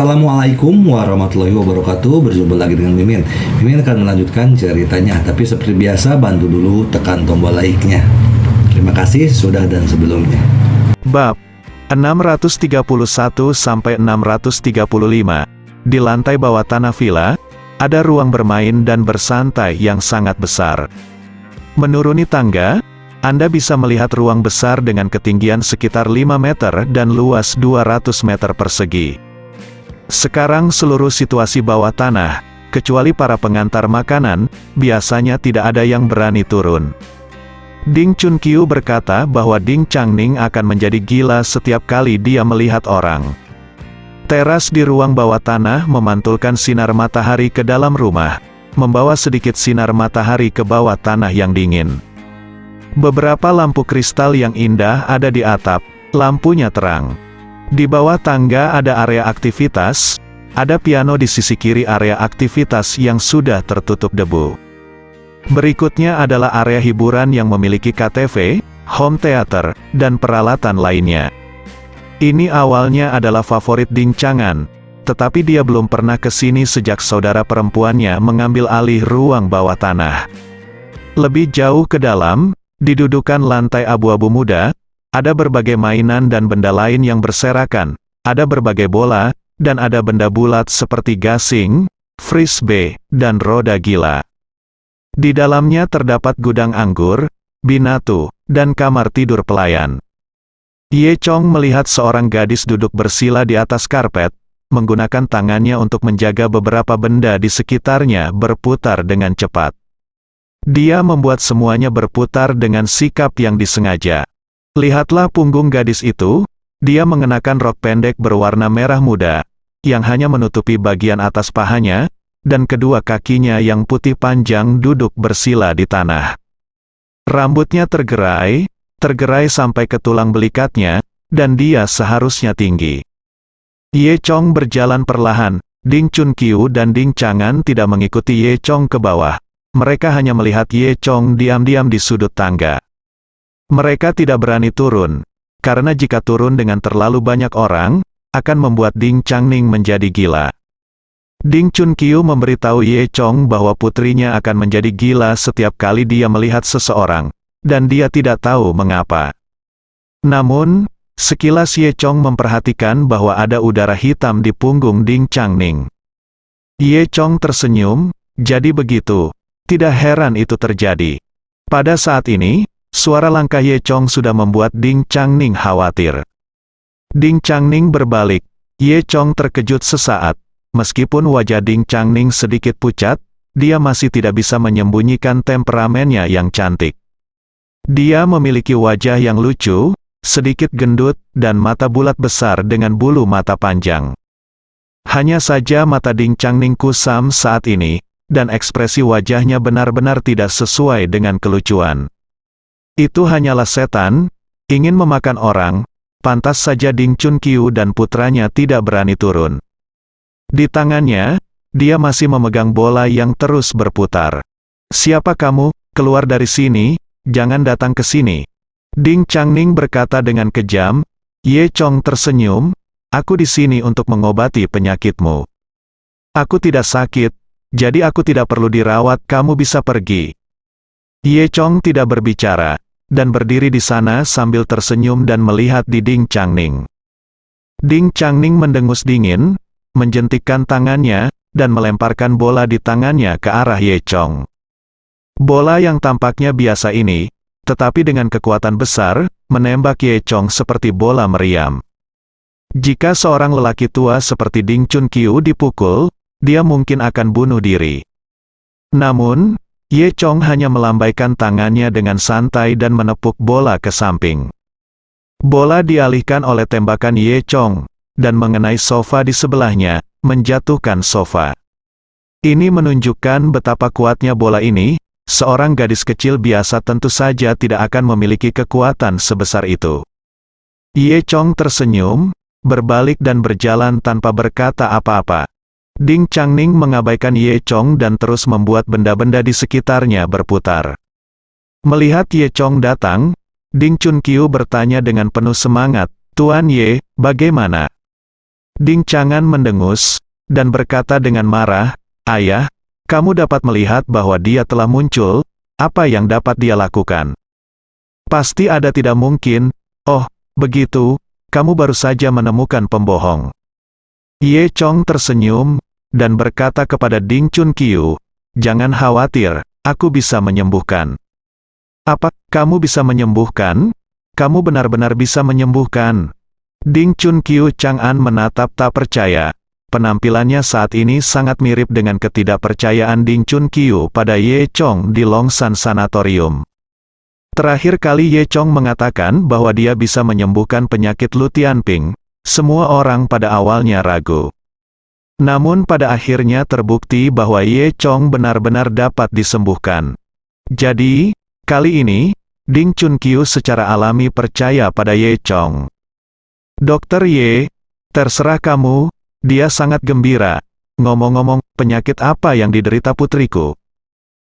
Assalamualaikum warahmatullahi wabarakatuh. Berjumpa lagi dengan Mimin. Mimin akan melanjutkan ceritanya, tapi seperti biasa bantu dulu tekan tombol like-nya. Terima kasih sudah dan sebelumnya. Bab 631-635. Di lantai bawah tanah villa, ada ruang bermain dan bersantai yang sangat besar. Menuruni tangga, Anda bisa melihat ruang besar dengan ketinggian sekitar 5 meter dan luas 200 meter persegi. Sekarang seluruh situasi bawah tanah, kecuali para pengantar makanan, biasanya tidak ada yang berani turun. Ding Chunqiu berkata bahwa Ding Changning akan menjadi gila setiap kali dia melihat orang. Teras di ruang bawah tanah memantulkan sinar matahari ke dalam rumah, membawa sedikit sinar matahari ke bawah tanah yang dingin. Beberapa lampu kristal yang indah ada di atap, lampunya terang. Di bawah tangga ada area aktivitas, ada piano di sisi kiri area aktivitas yang sudah tertutup debu. Berikutnya adalah area hiburan yang memiliki KTV, home theater, dan peralatan lainnya. Ini awalnya adalah favorit Ding Chang'an, tetapi dia belum pernah ke sini sejak saudara perempuannya mengambil alih ruang bawah tanah. Lebih jauh ke dalam, di dudukan lantai abu-abu muda, ada berbagai mainan dan benda lain yang berserakan, ada berbagai bola, dan ada benda bulat seperti gasing, frisbee, dan roda gila. Di dalamnya terdapat gudang anggur, binatu, dan kamar tidur pelayan. Ye Chong melihat seorang gadis duduk bersila di atas karpet, menggunakan tangannya untuk menjaga beberapa benda di sekitarnya berputar dengan cepat. Dia membuat semuanya berputar dengan sikap yang disengaja. Lihatlah punggung gadis itu, dia mengenakan rok pendek berwarna merah muda, yang hanya menutupi bagian atas pahanya, dan kedua kakinya yang putih panjang duduk bersila di tanah. Rambutnya tergerai sampai ke tulang belikatnya, dan dia seharusnya tinggi. Ye Chong berjalan perlahan, Ding Chunqiu dan Ding Chang'an tidak mengikuti Ye Chong ke bawah. Mereka hanya melihat Ye Chong diam-diam di sudut tangga. Mereka tidak berani turun, karena jika turun dengan terlalu banyak orang, akan membuat Ding Changning menjadi gila. Ding Chunqiu memberitahu Ye Chong bahwa putrinya akan menjadi gila setiap kali dia melihat seseorang, dan dia tidak tahu mengapa. Namun, sekilas Ye Chong memperhatikan bahwa ada udara hitam di punggung Ding Changning. Ye Chong tersenyum, jadi begitu, tidak heran itu terjadi. Pada saat ini, suara langkah Ye Chong sudah membuat Ding Changning khawatir. Ding Changning berbalik, Ye Chong terkejut sesaat. Meskipun wajah Ding Changning sedikit pucat, dia masih tidak bisa menyembunyikan temperamennya yang cantik. Dia memiliki wajah yang lucu, sedikit gendut, dan mata bulat besar dengan bulu mata panjang. Hanya saja mata Ding Changning kusam saat ini, dan ekspresi wajahnya benar-benar tidak sesuai dengan kelucuan. Itu hanyalah setan, ingin memakan orang, pantas saja Ding Chunqiu dan putranya tidak berani turun. Di tangannya, dia masih memegang bola yang terus berputar. "Siapa kamu? Keluar dari sini, jangan datang ke sini." Ding Changning berkata dengan kejam. Ye Chong tersenyum, "Aku di sini untuk mengobati penyakitmu. Aku tidak sakit, jadi aku tidak perlu dirawat, kamu bisa pergi." Ye Chong tidak berbicara, dan berdiri di sana sambil tersenyum dan melihat di Ding Changning. Ding Changning mendengus dingin, menjentikkan tangannya, dan melemparkan bola di tangannya ke arah Ye Chong. Bola yang tampaknya biasa ini, tetapi dengan kekuatan besar, menembak Ye Chong seperti bola meriam. Jika seorang lelaki tua seperti Ding Chunqiu dipukul, dia mungkin akan bunuh diri. Namun, Ye Chong hanya melambaikan tangannya dengan santai dan menepuk bola ke samping. Bola dialihkan oleh tembakan Ye Chong, dan mengenai sofa di sebelahnya, menjatuhkan sofa. Ini menunjukkan betapa kuatnya bola ini. Seorang gadis kecil biasa tentu saja tidak akan memiliki kekuatan sebesar itu. Ye Chong tersenyum, berbalik dan berjalan tanpa berkata apa-apa. Ding Changning mengabaikan Ye Chong dan terus membuat benda-benda di sekitarnya berputar. Melihat Ye Chong datang, Ding Chunqiu bertanya dengan penuh semangat, "Tuan Ye, bagaimana?" Ding Chang'an mendengus, dan berkata dengan marah, "Ayah, kamu dapat melihat bahwa dia telah muncul, apa yang dapat dia lakukan? Pasti ada tidak mungkin, oh, begitu, kamu baru saja menemukan pembohong." Ye Chong tersenyum, dan berkata kepada Ding Chunqiu, "Jangan khawatir, aku bisa menyembuhkan." "Apa, kamu bisa menyembuhkan? Kamu benar-benar bisa menyembuhkan?" Ding Chunqiu Chang'an menatap tak percaya. Penampilannya saat ini sangat mirip dengan ketidakpercayaan Ding Chunqiu pada Ye Chong di Longshan Sanatorium. Terakhir kali Ye Chong mengatakan bahwa dia bisa menyembuhkan penyakit Lu Tianping, semua orang pada awalnya ragu. Namun pada akhirnya terbukti bahwa Ye Chong benar-benar dapat disembuhkan. Jadi, kali ini, Ding Chunqiu secara alami percaya pada Ye Chong. "Dokter Ye, terserah kamu," dia sangat gembira. "Ngomong-ngomong, penyakit apa yang diderita putriku?"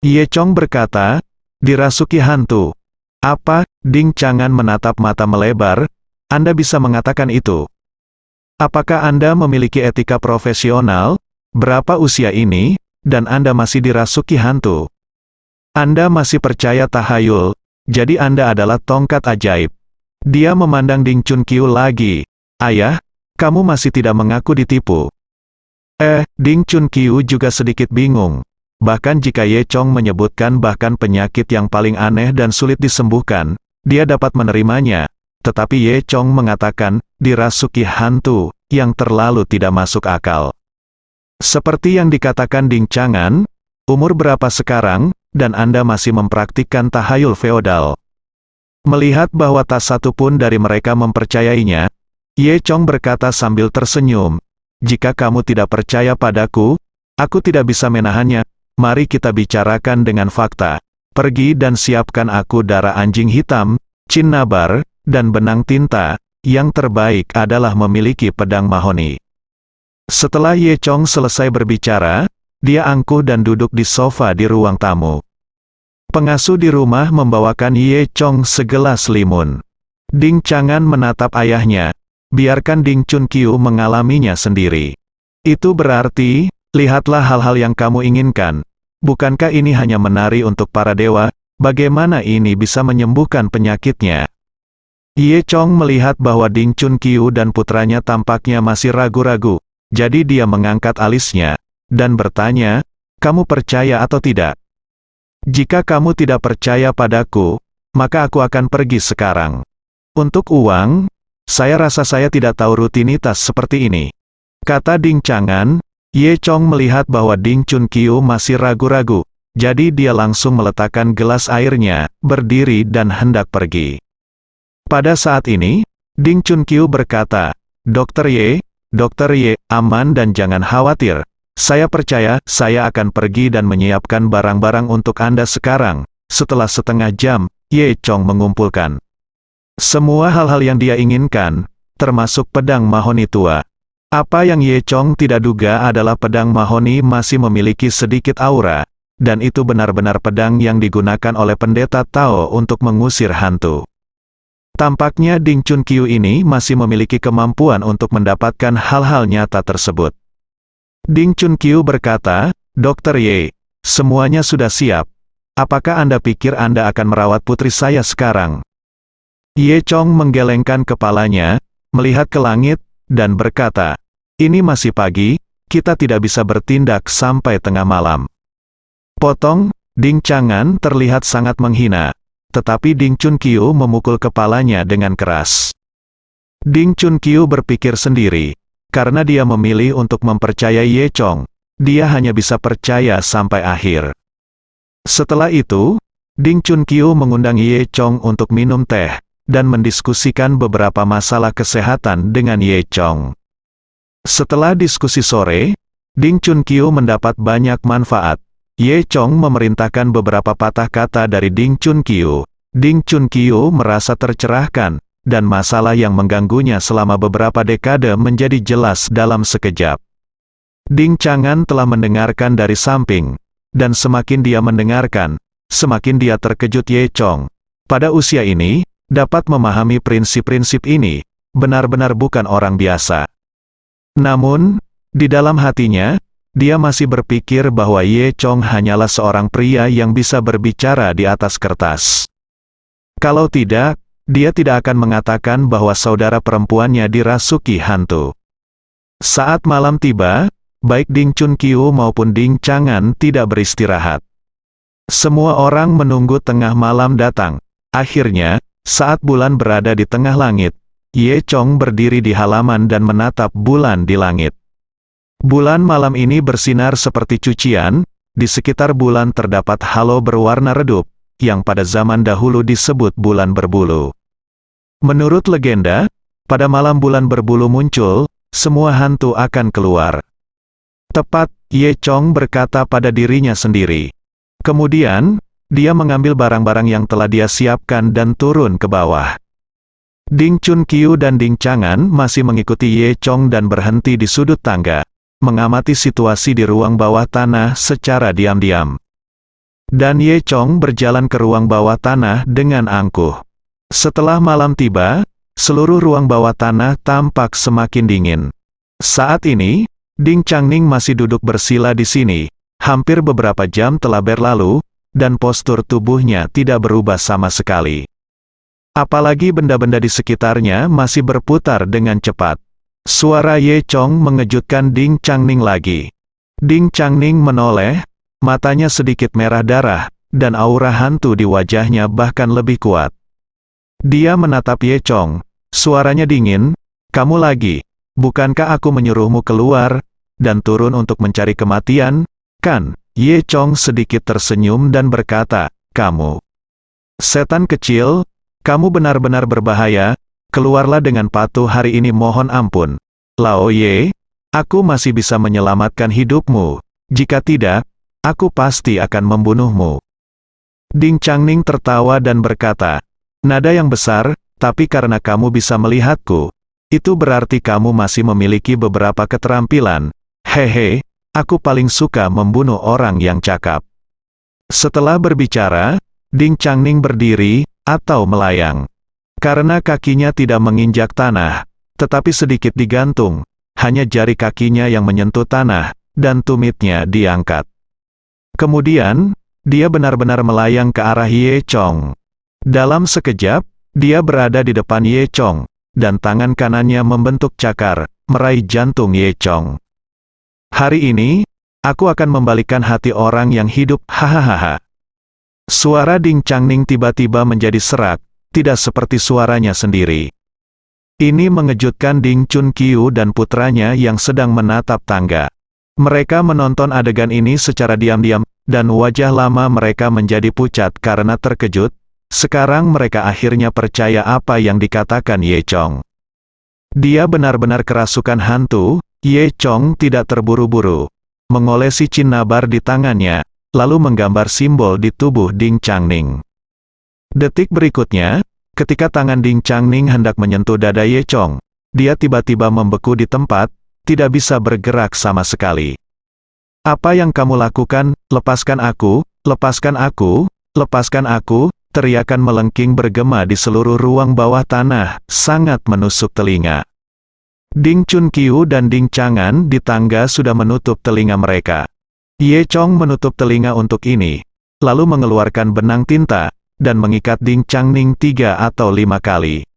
Ye Chong berkata, "Dirasuki hantu." "Apa?" Ding Chang'an menatap mata melebar, "Anda bisa mengatakan itu? Apakah Anda memiliki etika profesional? Berapa usia ini, dan Anda masih dirasuki hantu? Anda masih percaya tahayul, jadi Anda adalah tongkat ajaib." Dia memandang Ding Chunqiu lagi. "Ayah, kamu masih tidak mengaku ditipu?" Ding Chunqiu juga sedikit bingung. Bahkan jika Ye Chong menyebutkan bahkan penyakit yang paling aneh dan sulit disembuhkan, dia dapat menerimanya. Tetapi Ye Chong mengatakan, dirasuki hantu, yang terlalu tidak masuk akal. Seperti yang dikatakan Ding Chang'an, umur berapa sekarang, dan Anda masih mempraktikkan tahayul feodal? Melihat bahwa tak satu pun dari mereka mempercayainya, Ye Chong berkata sambil tersenyum, "Jika kamu tidak percaya padaku, aku tidak bisa menahannya. Mari kita bicarakan dengan fakta. Pergi dan siapkan aku darah anjing hitam, cinnabar, dan benang tinta. Yang terbaik adalah memiliki pedang mahoni." Setelah Ye Chong selesai berbicara, dia angkuh dan duduk di sofa di ruang tamu. Pengasuh di rumah membawakan Ye Chong segelas limun. Ding Chang'an menatap ayahnya, "Biarkan Ding Chunqiu mengalaminya sendiri. Itu berarti, lihatlah hal-hal yang kamu inginkan. Bukankah ini hanya menari untuk para dewa? Bagaimana ini bisa menyembuhkan penyakitnya?" Ye Chong melihat bahwa Ding Chunqiu dan putranya tampaknya masih ragu-ragu, jadi dia mengangkat alisnya, dan bertanya, "Kamu percaya atau tidak? Jika kamu tidak percaya padaku, maka aku akan pergi sekarang. Untuk uang, saya rasa saya tidak tahu rutinitas seperti ini," kata Ding Chang'an. Ye Chong melihat bahwa Ding Chunqiu masih ragu-ragu, jadi dia langsung meletakkan gelas airnya, berdiri dan hendak pergi. Pada saat ini, Ding Chunqiu berkata, Dokter Ye, aman dan jangan khawatir. Saya percaya, saya akan pergi dan menyiapkan barang-barang untuk Anda sekarang." Setelah setengah jam, Ye Chong mengumpulkan semua hal-hal yang dia inginkan, termasuk pedang mahoni tua. Apa yang Ye Chong tidak duga adalah pedang mahoni masih memiliki sedikit aura, dan itu benar-benar pedang yang digunakan oleh pendeta Tao untuk mengusir hantu. Tampaknya Ding Chunqiu ini masih memiliki kemampuan untuk mendapatkan hal-hal nyata tersebut. Ding Chunqiu berkata, "Dokter Ye, semuanya sudah siap. Apakah Anda pikir Anda akan merawat putri saya sekarang?" Ye Chong menggelengkan kepalanya, melihat ke langit, dan berkata, "Ini masih pagi, kita tidak bisa bertindak sampai tengah malam." Potong, Ding Chang'an terlihat sangat menghina, tetapi Ding Chunqiu memukul kepalanya dengan keras. Ding Chunqiu berpikir sendiri, karena dia memilih untuk mempercayai Ye Chong, dia hanya bisa percaya sampai akhir. Setelah itu, Ding Chunqiu mengundang Ye Chong untuk minum teh, dan mendiskusikan beberapa masalah kesehatan dengan Ye Chong. Setelah diskusi sore, Ding Chunqiu mendapat banyak manfaat. Ye Chong memerintahkan beberapa patah kata dari Ding Chunqiu. Ding Chunqiu merasa tercerahkan, dan masalah yang mengganggunya selama beberapa dekade menjadi jelas dalam sekejap. Ding Chang'an telah mendengarkan dari samping, dan semakin dia mendengarkan, semakin dia terkejut. Ye Chong, pada usia ini, dapat memahami prinsip-prinsip ini, benar-benar bukan orang biasa. Namun, di dalam hatinya, dia masih berpikir bahwa Ye Chong hanyalah seorang pria yang bisa berbicara di atas kertas. Kalau tidak, dia tidak akan mengatakan bahwa saudara perempuannya dirasuki hantu. Saat malam tiba, baik Ding Chun Kiu maupun Ding Chang'an tidak beristirahat. Semua orang menunggu tengah malam datang. Akhirnya, saat bulan berada di tengah langit, Ye Chong berdiri di halaman dan menatap bulan di langit. Bulan malam ini bersinar seperti cucian, di sekitar bulan terdapat halo berwarna redup, yang pada zaman dahulu disebut bulan berbulu. Menurut legenda, pada malam bulan berbulu muncul, semua hantu akan keluar. Tepat, Ye Chong berkata pada dirinya sendiri. Kemudian, dia mengambil barang-barang yang telah dia siapkan dan turun ke bawah. Ding Chun Kiu dan Ding Chang'an masih mengikuti Ye Chong dan berhenti di sudut tangga, mengamati situasi di ruang bawah tanah secara diam-diam. Dan Ye Chong berjalan ke ruang bawah tanah dengan angkuh. Setelah malam tiba, seluruh ruang bawah tanah tampak semakin dingin. Saat ini, Ding Changning masih duduk bersila di sini. Hampir beberapa jam telah berlalu, dan postur tubuhnya tidak berubah sama sekali. Apalagi benda-benda di sekitarnya masih berputar dengan cepat. Suara Ye Chong mengejutkan Ding Changning lagi. Ding Changning menoleh, matanya sedikit merah darah, dan aura hantu di wajahnya bahkan lebih kuat. Dia menatap Ye Chong, suaranya dingin, "Kamu lagi, bukankah aku menyuruhmu keluar, dan turun untuk mencari kematian, kan?" Ye Chong sedikit tersenyum dan berkata, "Kamu setan kecil, kamu benar-benar berbahaya, keluarlah dengan patuh hari ini, mohon ampun. Lao Ye, aku masih bisa menyelamatkan hidupmu, jika tidak, aku pasti akan membunuhmu." Ding Changning tertawa dan berkata, "Nada yang besar, tapi karena kamu bisa melihatku, itu berarti kamu masih memiliki beberapa keterampilan. Hehe, aku paling suka membunuh orang yang cakap." Setelah berbicara, Ding Changning berdiri, atau melayang. Karena kakinya tidak menginjak tanah, tetapi sedikit digantung, hanya jari kakinya yang menyentuh tanah, dan tumitnya diangkat. Kemudian, dia benar-benar melayang ke arah Ye Chong. Dalam sekejap, dia berada di depan Ye Chong, dan tangan kanannya membentuk cakar, meraih jantung Ye Chong. "Hari ini, aku akan membalikkan hati orang yang hidup, hahaha." Suara Ding Changning tiba-tiba menjadi serak, tidak seperti suaranya sendiri. Ini mengejutkan Ding Chun Kiu dan putranya yang sedang menatap tangga. Mereka menonton adegan ini secara diam-diam, dan wajah lama mereka menjadi pucat karena terkejut. Sekarang mereka akhirnya percaya apa yang dikatakan Ye Chong. Dia benar-benar kerasukan hantu. Ye Chong tidak terburu-buru, mengolesi cinnabar di tangannya, lalu menggambar simbol di tubuh Ding Changning. Detik berikutnya, ketika tangan Ding Changning hendak menyentuh dada Ye Chong, dia tiba-tiba membeku di tempat, tidak bisa bergerak sama sekali. "Apa yang kamu lakukan? Lepaskan aku, lepaskan aku, lepaskan aku!" Teriakan melengking bergema di seluruh ruang bawah tanah, sangat menusuk telinga. Ding Chun Kiu dan Ding Chang'an di tangga sudah menutup telinga mereka. Ye Chong menutup telinga untuk ini, lalu mengeluarkan benang tinta, dan mengikat Ding Changning 3 atau 5 kali.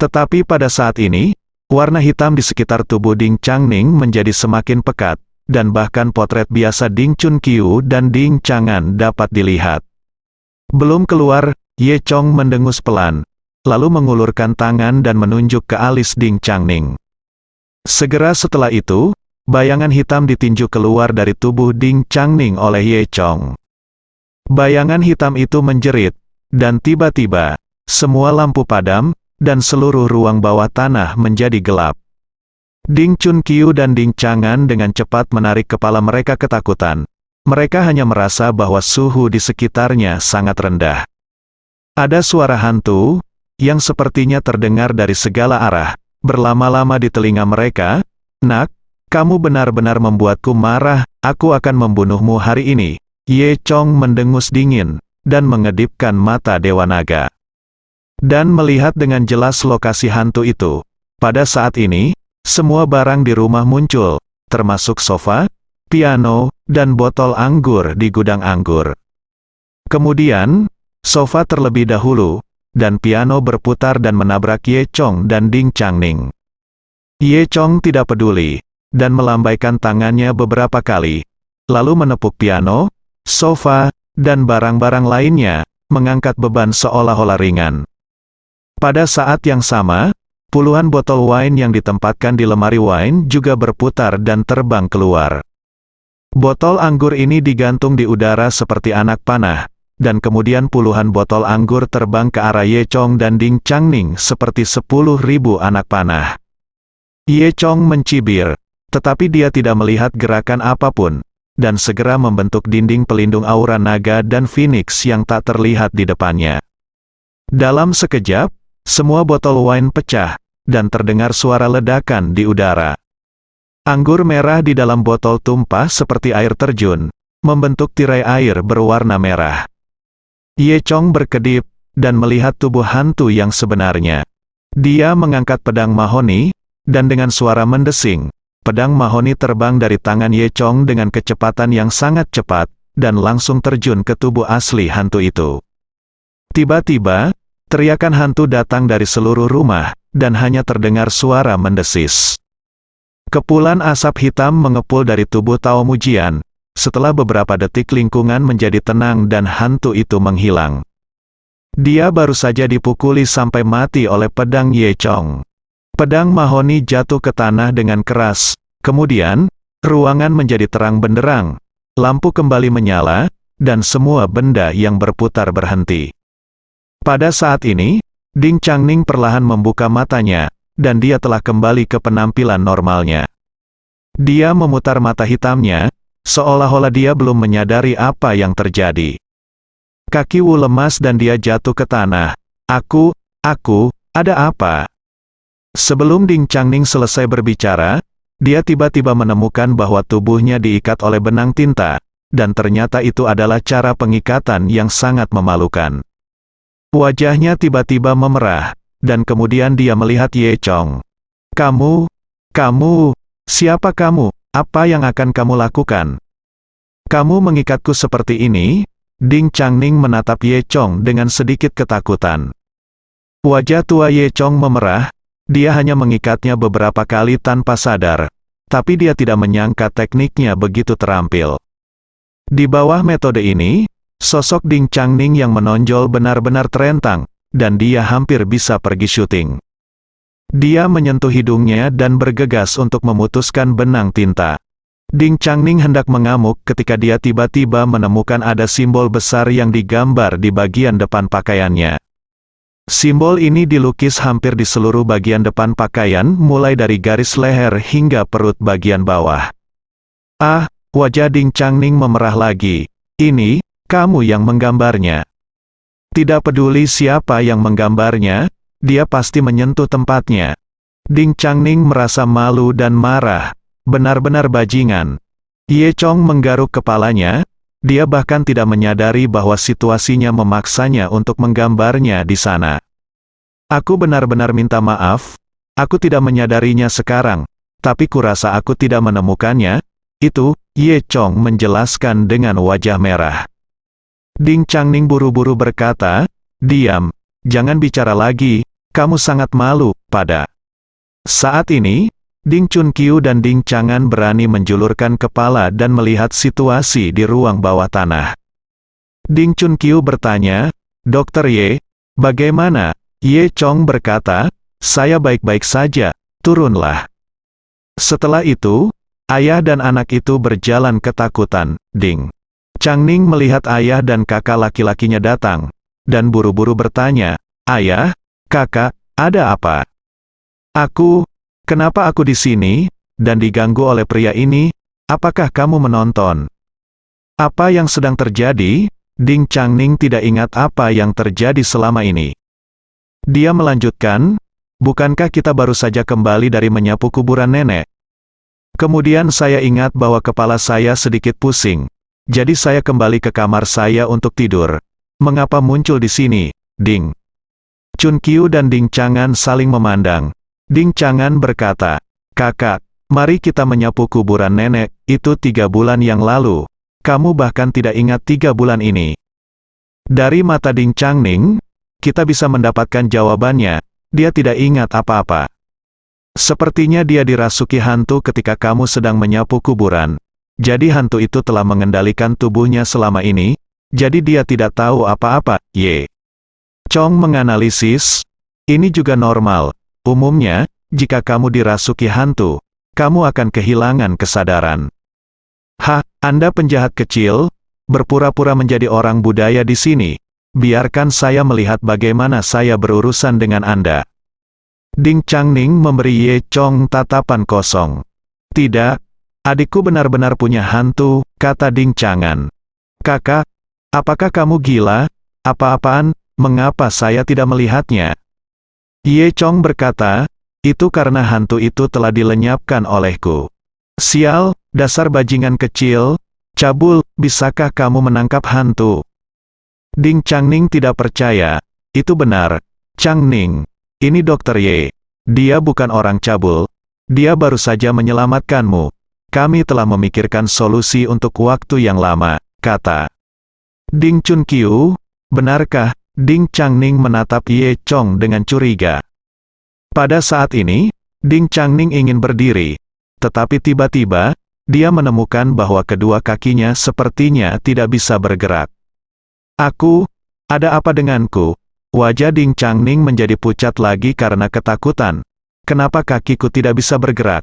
Tetapi pada saat ini, warna hitam di sekitar tubuh Ding Changning menjadi semakin pekat, dan bahkan potret biasa Ding Chun Kiu dan Ding Chang'an dapat dilihat. Belum keluar, Ye Chong mendengus pelan, lalu mengulurkan tangan dan menunjuk ke alis Ding Changning. Segera setelah itu, bayangan hitam ditinju keluar dari tubuh Ding Changning oleh Ye Chong. Bayangan hitam itu menjerit, dan tiba-tiba, semua lampu padam, dan seluruh ruang bawah tanah menjadi gelap. Ding Chun Kiu dan Ding Chang'an dengan cepat menarik kepala mereka ketakutan. Mereka hanya merasa bahwa suhu di sekitarnya sangat rendah. Ada suara hantu, yang sepertinya terdengar dari segala arah, berlama-lama di telinga mereka. "Nak, kamu benar-benar membuatku marah, aku akan membunuhmu hari ini." Ye Chong mendengus dingin, dan mengedipkan mata Dewa Naga. Dan melihat dengan jelas lokasi hantu itu. Pada saat ini, semua barang di rumah muncul, termasuk sofa, piano, dan botol anggur di gudang anggur. Kemudian, sofa terlebih dahulu, dan piano berputar dan menabrak Ye Chong dan Ding Changning. Ye Chong tidak peduli, dan melambaikan tangannya beberapa kali, lalu menepuk piano, sofa, dan barang-barang lainnya, mengangkat beban seolah-olah ringan. Pada saat yang sama, puluhan botol wine yang ditempatkan di lemari wine juga berputar dan terbang keluar. Botol anggur ini digantung di udara seperti anak panah, dan kemudian puluhan botol anggur terbang ke arah Ye Chong dan Ding Changning seperti 10.000 anak panah. Ye Chong mencibir, tetapi dia tidak melihat gerakan apapun, dan segera membentuk dinding pelindung aura naga dan phoenix yang tak terlihat di depannya. Dalam sekejap, semua botol wine pecah, dan terdengar suara ledakan di udara. Anggur merah di dalam botol tumpah seperti air terjun, membentuk tirai air berwarna merah. Ye Chong berkedip, dan melihat tubuh hantu yang sebenarnya. Dia mengangkat pedang mahoni, dan dengan suara mendesing, pedang mahoni terbang dari tangan Ye Chong dengan kecepatan yang sangat cepat, dan langsung terjun ke tubuh asli hantu itu. Tiba-tiba, teriakan hantu datang dari seluruh rumah, dan hanya terdengar suara mendesis. Kepulan asap hitam mengepul dari tubuh Tao Mujian. Setelah beberapa detik lingkungan menjadi tenang dan hantu itu menghilang. Dia baru saja dipukuli sampai mati oleh pedang Ye Chong. Pedang mahoni jatuh ke tanah dengan keras, kemudian, ruangan menjadi terang benderang, lampu kembali menyala, dan semua benda yang berputar berhenti. Pada saat ini, Ding Changning perlahan membuka matanya, dan dia telah kembali ke penampilan normalnya. Dia memutar mata hitamnya, seolah-olah dia belum menyadari apa yang terjadi. Kaki Wu lemas dan dia jatuh ke tanah. Aku, ada apa? Sebelum Ding Changning selesai berbicara, dia tiba-tiba menemukan bahwa tubuhnya diikat oleh benang tinta, dan ternyata itu adalah cara pengikatan yang sangat memalukan. Wajahnya tiba-tiba memerah, dan kemudian dia melihat Ye Chong. Kamu, siapa kamu? Apa yang akan kamu lakukan? Kamu mengikatku seperti ini? Ding Changning menatap Ye Chong dengan sedikit ketakutan. Wajah tua Ye Chong memerah, dia hanya mengikatnya beberapa kali tanpa sadar, tapi dia tidak menyangka tekniknya begitu terampil. Di bawah metode ini, sosok Ding Changning yang menonjol benar-benar terentang, dan dia hampir bisa pergi syuting. Dia menyentuh hidungnya dan bergegas untuk memutuskan benang tinta. Ding Changning hendak mengamuk ketika dia tiba-tiba menemukan ada simbol besar yang digambar di bagian depan pakaiannya. Simbol ini dilukis hampir di seluruh bagian depan pakaian, mulai dari garis leher hingga perut bagian bawah. Ah, wajah Ding Changning memerah lagi. Ini, kamu yang menggambarnya. Tidak peduli siapa yang menggambarnya, dia pasti menyentuh tempatnya. Ding Changning merasa malu dan marah, benar-benar bajingan. Ye Chong menggaruk kepalanya, dia bahkan tidak menyadari bahwa situasinya memaksanya untuk menggambarnya di sana. Aku benar-benar minta maaf, aku tidak menyadarinya sekarang, tapi kurasa aku tidak menemukannya. Itu, Ye Chong menjelaskan dengan wajah merah. Ding Changning buru-buru berkata, diam, jangan bicara lagi, kamu sangat malu. Pada saat ini, Ding Chunqiu dan Ding Chang'an berani menjulurkan kepala dan melihat situasi di ruang bawah tanah. Ding Chunqiu bertanya, Dokter Ye, bagaimana? Ye Chong berkata, saya baik-baik saja, turunlah. Setelah itu, ayah dan anak itu berjalan ketakutan. Ding Changning melihat ayah dan kakak laki-lakinya datang, dan buru-buru bertanya, ayah, kakak, ada apa? Kenapa aku di sini, dan diganggu oleh pria ini? Apakah kamu menonton? Apa yang sedang terjadi? Ding Changning tidak ingat apa yang terjadi selama ini. Dia melanjutkan, bukankah kita baru saja kembali dari menyapu kuburan nenek? Kemudian saya ingat bahwa kepala saya sedikit pusing. Jadi saya kembali ke kamar saya untuk tidur. Mengapa muncul di sini, Ding? Chunqiu dan Ding Chang'an saling memandang. Ding Chang'an berkata, Kakak, mari kita menyapu kuburan nenek, itu 3 bulan yang lalu. Kamu bahkan tidak ingat 3 bulan ini. Dari mata Ding Changning, kita bisa mendapatkan jawabannya, dia tidak ingat apa-apa. Sepertinya dia dirasuki hantu ketika kamu sedang menyapu kuburan. Jadi hantu itu telah mengendalikan tubuhnya selama ini, jadi dia tidak tahu apa-apa. Ye Chong menganalisis, ini juga normal. Umumnya, jika kamu dirasuki hantu, kamu akan kehilangan kesadaran. Anda penjahat kecil, berpura-pura menjadi orang budaya di sini. Biarkan saya melihat bagaimana saya berurusan dengan Anda. Ding Changning memberi Ye Chong tatapan kosong. Tidak, adikku benar-benar punya hantu, kata Ding Changan. Kakak, apakah kamu gila? Apa-apaan, mengapa saya tidak melihatnya? Ye Chong berkata, itu karena hantu itu telah dilenyapkan olehku. Sial, dasar bajingan kecil, cabul, bisakah kamu menangkap hantu? Ding Changning tidak percaya. Itu benar, Changning. Ini Dr. Ye. Dia bukan orang cabul. Dia baru saja menyelamatkanmu. Kami telah memikirkan solusi untuk waktu yang lama, kata Ding Chunqiu. Benarkah? Ding Changning menatap Ye Chong dengan curiga. Pada saat ini, Ding Changning ingin berdiri. Tetapi tiba-tiba, dia menemukan bahwa kedua kakinya sepertinya tidak bisa bergerak. Ada apa denganku? Wajah Ding Changning menjadi pucat lagi karena ketakutan. Kenapa kakiku tidak bisa bergerak?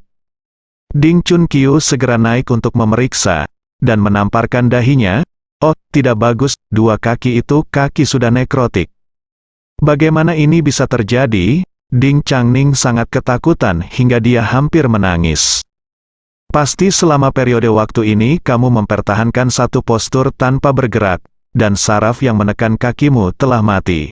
Ding Chunqiu segera naik untuk memeriksa, dan menamparkan dahinya. Oh, tidak bagus, 2 kaki itu kaki sudah nekrotik. Bagaimana ini bisa terjadi? Ding Changning sangat ketakutan hingga dia hampir menangis. Pasti selama periode waktu ini kamu mempertahankan satu postur tanpa bergerak, dan saraf yang menekan kakimu telah mati.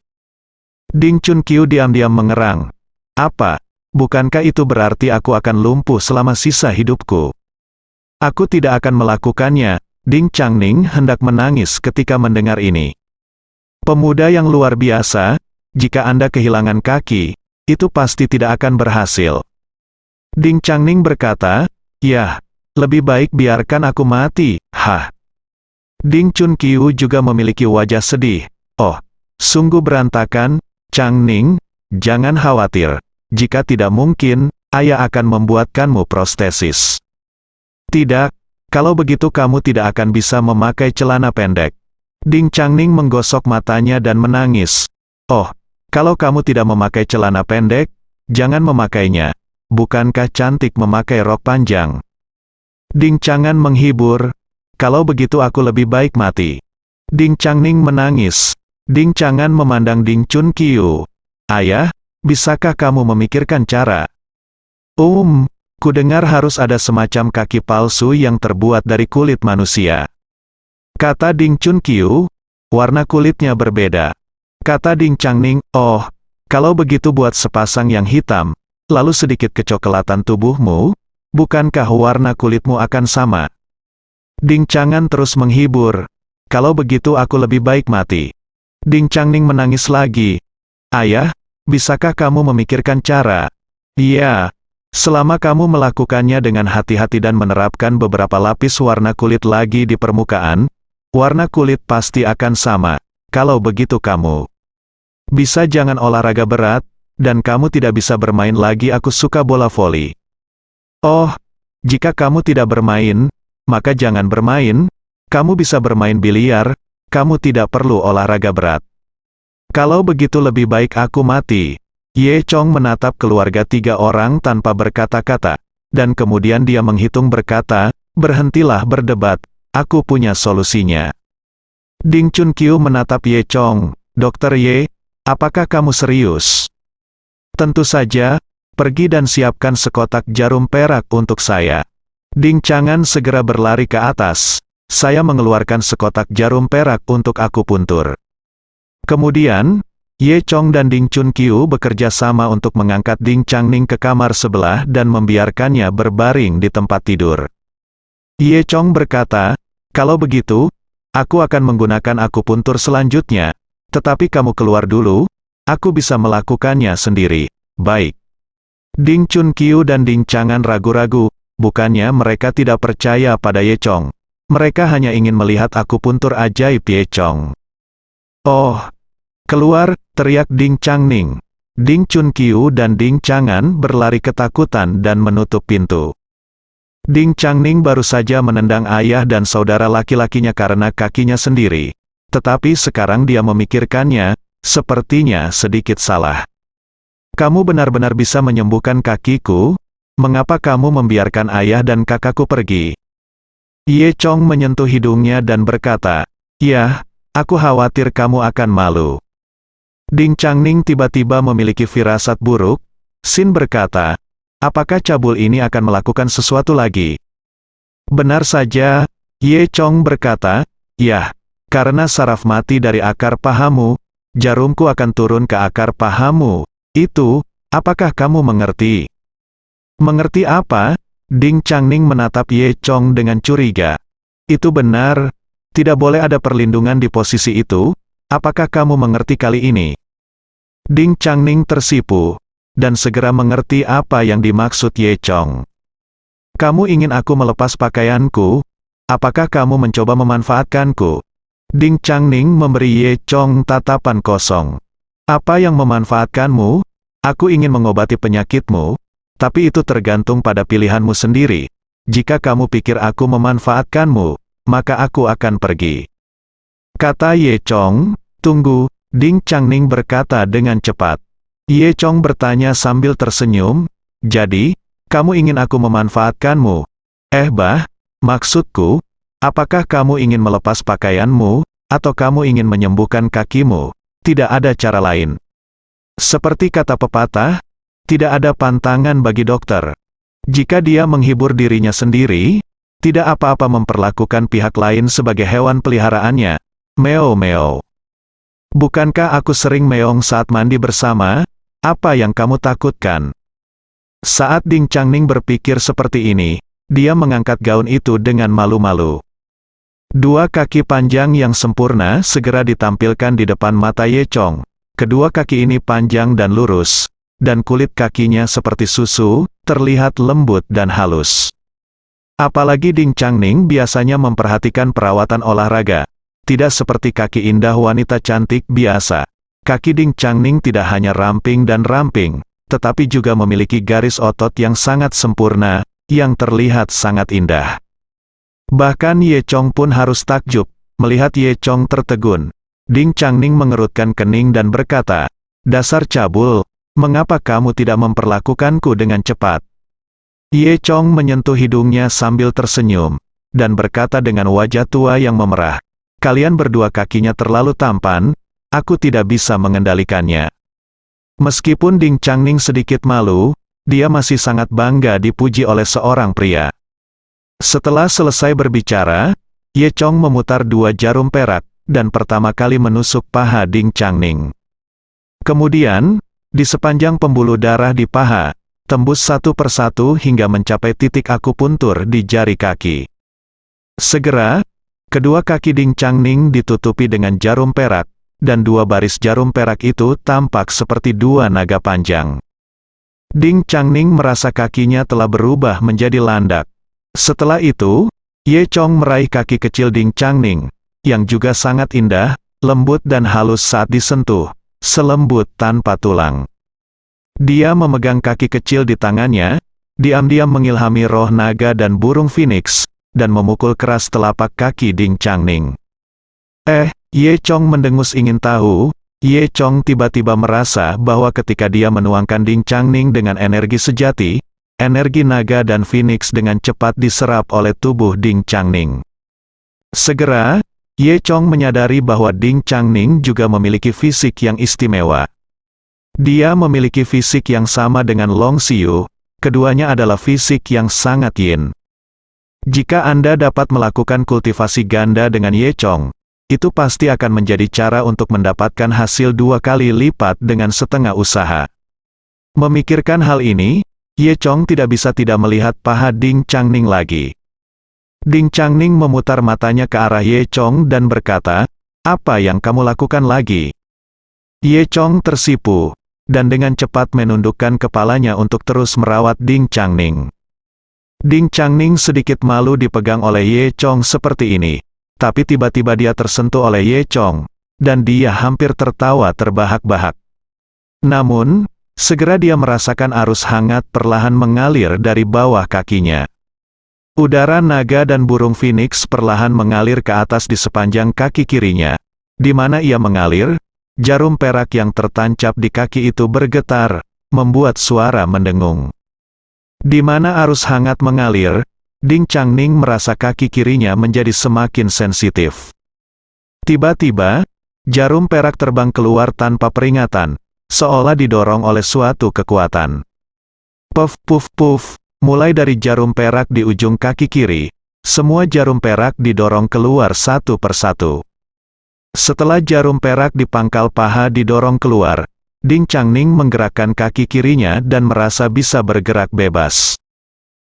Ding Chunqiu diam-diam mengerang. Apa? Bukankah itu berarti aku akan lumpuh selama sisa hidupku? Aku tidak akan melakukannya. Ding Changning hendak menangis ketika mendengar ini. Pemuda yang luar biasa, jika Anda kehilangan kaki, itu pasti tidak akan berhasil. Ding Changning berkata, ya, lebih baik biarkan aku mati. Ding Chunqiu juga memiliki wajah sedih. Oh, sungguh berantakan, Changning, jangan khawatir. Jika tidak mungkin, ayah akan membuatkanmu prostesis. Tidak, kalau begitu kamu tidak akan bisa memakai celana pendek. Ding Changning menggosok matanya dan menangis. Oh, kalau kamu tidak memakai celana pendek, jangan memakainya. Bukankah cantik memakai rok panjang? Ding Changan menghibur. Kalau begitu aku lebih baik mati. Ding Changning menangis. Ding Changan memandang Ding Chunqiu. Ayah, bisakah kamu memikirkan cara? Kudengar harus ada semacam kaki palsu yang terbuat dari kulit manusia. Kata Ding Chunqiu, warna kulitnya berbeda. Kata Ding Changning, oh, kalau begitu buat sepasang yang hitam, lalu sedikit kecoklatan tubuhmu, bukankah warna kulitmu akan sama? Ding Changan terus menghibur. Kalau begitu aku lebih baik mati. Ding Changning menangis lagi. Ayah, bisakah kamu memikirkan cara? Iya. Selama kamu melakukannya dengan hati-hati dan menerapkan beberapa lapis warna kulit lagi di permukaan, warna kulit pasti akan sama. Kalau begitu kamu bisa jangan olahraga berat, dan kamu tidak bisa bermain lagi. Aku suka bola voli. Oh, jika kamu tidak bermain, maka jangan bermain. Kamu bisa bermain biliar, kamu tidak perlu olahraga berat. Kalau begitu lebih baik aku mati. Ye Chong menatap keluarga 3 orang tanpa berkata-kata, dan kemudian dia menghitung berkata, berhentilah berdebat, aku punya solusinya. Ding Chunqiu menatap Ye Chong, Dr. Ye, apakah kamu serius? Tentu saja, pergi dan siapkan sekotak jarum perak untuk saya. Ding Changan segera berlari ke atas. Saya mengeluarkan sekotak jarum perak untuk akupuntur. Kemudian, Ye Chong dan Ding Chunqiu bekerja sama untuk mengangkat Ding Changning ke kamar sebelah dan membiarkannya berbaring di tempat tidur. Ye Chong berkata, kalau begitu, aku akan menggunakan akupuntur selanjutnya, tetapi kamu keluar dulu, aku bisa melakukannya sendiri. Baik. Ding Chunqiu dan Ding Chang'an ragu-ragu, bukannya mereka tidak percaya pada Ye Chong. Mereka hanya ingin melihat akupuntur ajaib Ye Chong. Oh! Keluar, teriak Ding Changning. Ding Chunqiu dan Ding Chang'an berlari ketakutan dan menutup pintu. Ding Changning baru saja menendang ayah dan saudara laki-lakinya karena kakinya sendiri. Tetapi sekarang dia memikirkannya, sepertinya sedikit salah. Kamu benar-benar bisa menyembuhkan kakiku? Mengapa kamu membiarkan ayah dan kakakku pergi? Ye Chong menyentuh hidungnya dan berkata, "Ya, aku khawatir kamu akan malu." Ding Changning tiba-tiba memiliki firasat buruk. Sin berkata, "Apakah cabul ini akan melakukan sesuatu lagi?" "Benar saja," Ye Chong berkata, "ya, karena saraf mati dari akar pahamu, jarumku akan turun ke akar pahamu. Itu, apakah kamu mengerti?" "Mengerti apa?" Ding Changning menatap Ye Chong dengan curiga. "Itu benar. Tidak boleh ada perlindungan di posisi itu. Apakah kamu mengerti kali ini?" Ding Changning tersipu, dan segera mengerti apa yang dimaksud Ye Chong. "Kamu ingin aku melepas pakaianku? Apakah kamu mencoba memanfaatkanku?" Ding Changning memberi Ye Chong tatapan kosong. "Apa yang memanfaatkanmu? Aku ingin mengobati penyakitmu, tapi itu tergantung pada pilihanmu sendiri. Jika kamu pikir aku memanfaatkanmu, maka aku akan pergi." Kata Ye Chong. "Tunggu," Ding Changning berkata dengan cepat. Ye Chong bertanya sambil tersenyum, "Jadi, kamu ingin aku memanfaatkanmu?" Maksudku, apakah kamu ingin melepas pakaianmu, atau kamu ingin menyembuhkan kakimu? Tidak ada cara lain. Seperti kata pepatah, tidak ada pantangan bagi dokter. Jika dia menghibur dirinya sendiri, tidak apa-apa memperlakukan pihak lain sebagai hewan peliharaannya. Meo-meo. "Bukankah aku sering meong saat mandi bersama? Apa yang kamu takutkan?" Saat Ding Changning berpikir seperti ini, dia mengangkat gaun itu dengan malu-malu. Dua kaki panjang yang sempurna segera ditampilkan di depan mata Ye Chong. Kedua kaki ini panjang dan lurus, dan kulit kakinya seperti susu, terlihat lembut dan halus. Apalagi Ding Changning biasanya memperhatikan perawatan olahraga. Tidak seperti kaki indah wanita cantik biasa. Kaki Ding Changning tidak hanya ramping dan ramping, tetapi juga memiliki garis otot yang sangat sempurna, yang terlihat sangat indah. Bahkan Ye Chong pun harus takjub, melihat Ye Chong tertegun. Ding Changning mengerutkan kening dan berkata, "Dasar cabul, mengapa kamu tidak memperlakukanku dengan cepat?" Ye Chong menyentuh hidungnya sambil tersenyum, dan berkata dengan wajah tua yang memerah, "Kalian berdua kakinya terlalu tampan, aku tidak bisa mengendalikannya." Meskipun Ding Changning sedikit malu, dia masih sangat bangga dipuji oleh seorang pria. Setelah selesai berbicara, Ye Chong memutar dua jarum perak, dan pertama kali menusuk paha Ding Changning. Kemudian, di sepanjang pembuluh darah di paha, tembus satu persatu hingga mencapai titik akupuntur di jari kaki. Segera, kedua kaki Ding Changning ditutupi dengan jarum perak, dan dua baris jarum perak itu tampak seperti dua naga panjang. Ding Changning merasa kakinya telah berubah menjadi landak. Setelah itu, Ye Chong meraih kaki kecil Ding Changning, yang juga sangat indah, lembut dan halus saat disentuh, selembut tanpa tulang. Dia memegang kaki kecil di tangannya, diam-diam mengilhami roh naga dan burung phoenix, dan memukul keras telapak kaki Ding Changning. Ye Chong mendengus ingin tahu. Ye Chong tiba-tiba merasa bahwa ketika dia menuangkan Ding Changning dengan energi sejati, energi naga dan phoenix dengan cepat diserap oleh tubuh Ding Changning. Segera, Ye Chong menyadari bahwa Ding Changning juga memiliki fisik yang istimewa. Dia memiliki fisik yang sama dengan Long Xiu, keduanya adalah fisik yang sangat yin. Jika Anda dapat melakukan kultivasi ganda dengan Ye Chong, itu pasti akan menjadi cara untuk mendapatkan hasil 2 kali lipat dengan setengah usaha. Memikirkan hal ini, Ye Chong tidak bisa tidak melihat paha Ding Changning lagi. Ding Changning memutar matanya ke arah Ye Chong dan berkata, "Apa yang kamu lakukan lagi?" Ye Chong tersipu. dan dengan cepat menundukkan kepalanya untuk terus merawat Ding Changning. Ding Changning sedikit malu dipegang oleh Ye Chong seperti ini, tapi tiba-tiba dia tersentuh oleh Ye Chong, dan dia hampir tertawa terbahak-bahak. Namun, segera dia merasakan arus hangat perlahan mengalir dari bawah kakinya. Udara naga dan burung phoenix perlahan mengalir ke atas di sepanjang kaki kirinya. Di mana ia mengalir, jarum perak yang tertancap di kaki itu bergetar, membuat suara mendengung. Di mana arus hangat mengalir, Ding Changning merasa kaki kirinya menjadi semakin sensitif. Tiba-tiba, jarum perak terbang keluar tanpa peringatan, seolah didorong oleh suatu kekuatan. Puff puff puff, mulai dari jarum perak di ujung kaki kiri, semua jarum perak didorong keluar satu persatu. Setelah jarum perak di pangkal paha didorong keluar, Ding Changning menggerakkan kaki kirinya dan merasa bisa bergerak bebas.